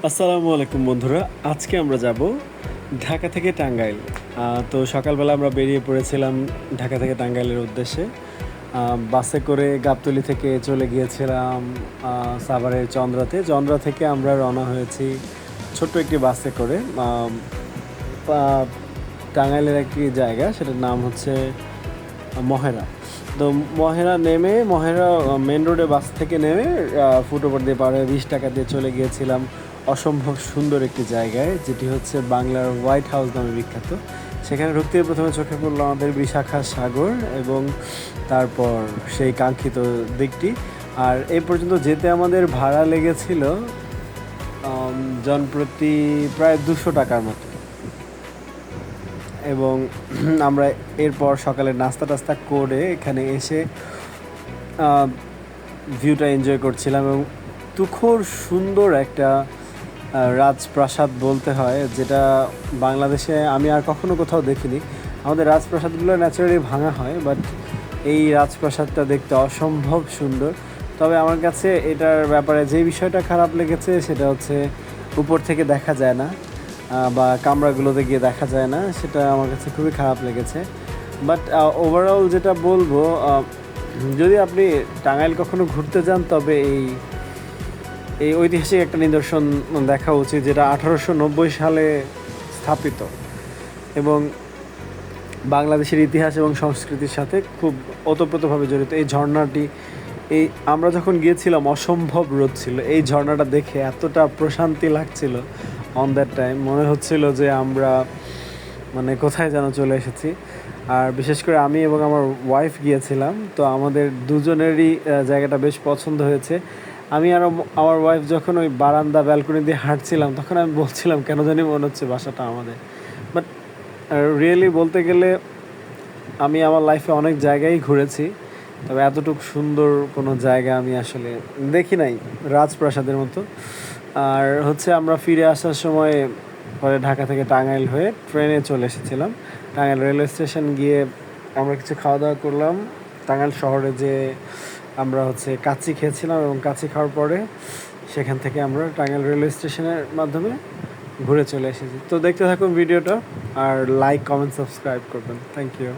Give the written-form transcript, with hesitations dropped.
আসসালামু আলাইকুম বন্ধুরা, আজকে আমরা যাব ঢাকা থেকে টাঙ্গাইল। তো সকালবেলা আমরা বেরিয়ে পড়েছিলাম ঢাকা থেকে টাঙ্গাইলের উদ্দেশ্যে। বাসে করে গাবতলী থেকে চলে গিয়েছিলাম সাভারের চন্দ্রাতে। চন্দ্রা থেকে আমরা রওনা হয়েছি ছোট্ট একটি বাসে করে টাঙ্গাইলের একটি জায়গা, সেটার নাম হচ্ছে মহেরা। তো মহেরা মেন রোডে বাস থেকে নেমে ফুটওভার দিয়ে পার হয়ে 20 টাকা দিয়ে চলে গিয়েছিলাম অসম্ভব সুন্দর একটি জায়গায়, যেটি হচ্ছে বাংলার হোয়াইট হাউস নামে বিখ্যাত। সেখানে ঢুকতে প্রথমে চোখে পড়লো আমাদের বিশাখা সাগর এবং তারপর সেই কাঙ্ক্ষিত দিকটি। আর এই পর্যন্ত যেতে আমাদের ভাড়া লেগেছিল জনপ্রতি প্রায় 200 টাকার মতো। এবং আমরা এরপর সকালে নাস্তা টাস্তা করে এখানে এসে ভিউটা এনজয় করছিলাম। এবং তুখোর সুন্দর একটা রাজপ্রাসাদ বলতে হয়, যেটা বাংলাদেশে আমি আর কখনো কোথাও দেখিনি। আমাদের রাজপ্রাসাদগুলো ন্যাচারালি ভাঙা হয়, বাট এই রাজপ্রাসাদটা দেখতে অসম্ভব সুন্দর। তবে আমার কাছে এটার ব্যাপারে যে বিষয়টা খারাপ লেগেছে সেটা হচ্ছে উপর থেকে দেখা যায় না, বা কামরাগুলোতে গিয়ে দেখা যায় না, সেটা আমার কাছে খুবই খারাপ লেগেছে। বাট ওভারঅল যেটা বলবো, যদি আপনি টাঙ্গাইল কখনো ঘুরতে যান তবে এই ঐতিহাসিক একটা নিদর্শন দেখা উচিত, যেটা 1890 সালে স্থাপিত এবং বাংলাদেশের ইতিহাস এবং সংস্কৃতির সাথে খুব ওতপ্রোতভাবে জড়িত। এই ঝর্ণাটি, আমরা যখন গিয়েছিলাম অসম্ভব রোদ ছিল, এই ঝর্ণাটা দেখে এতটা প্রশান্তি লাগছিল অন দ্যাট টাইম, মনে হচ্ছিল যে আমরা কোথায় যেন চলে এসেছি। আর বিশেষ করে আমি এবং আমার ওয়াইফ গিয়েছিলাম, তো আমাদের দুজনেরই জায়গাটা বেশ পছন্দ হয়েছে। আমি আর আমার ওয়াইফ যখন ওই বারান্দা ব্যালকনি দিয়ে হাঁটছিলাম, তখন আমি বলছিলাম কেন জানি মনে হচ্ছে বাসাটা আমাদের। বাট রিয়েলি বলতে গেলে আমি আমার লাইফে অনেক জায়গায় ঘুরেছি, তবে এতটুকু সুন্দর কোনো জায়গা আমি আসলে দেখি নাই রাজপ্রাসাদের মতো। আর হচ্ছে আমরা ফিরে আসার সময় পরে ঢাকা থেকে টাঙ্গাইল হয়ে ট্রেনে চলে এসেছিলাম। টাঙ্গাইল রেলওয়ে স্টেশন গিয়ে আমরা কিছু খাওয়া দাওয়া করলাম। টাঙ্গাইল শহরে যে আমরা কাচ্চি খেয়েছিলাম, এবং কাচ্চি খাওয়ার পরে সেখান থেকে আমরা টাঙ্গাইল রেলওয়ে স্টেশনের মাধ্যমে ঘুরে চলে এসেছি। তো দেখতে থাকুন ভিডিওটা, আর লাইক, কমেন্ট, সাবস্ক্রাইব করবেন। Thank you.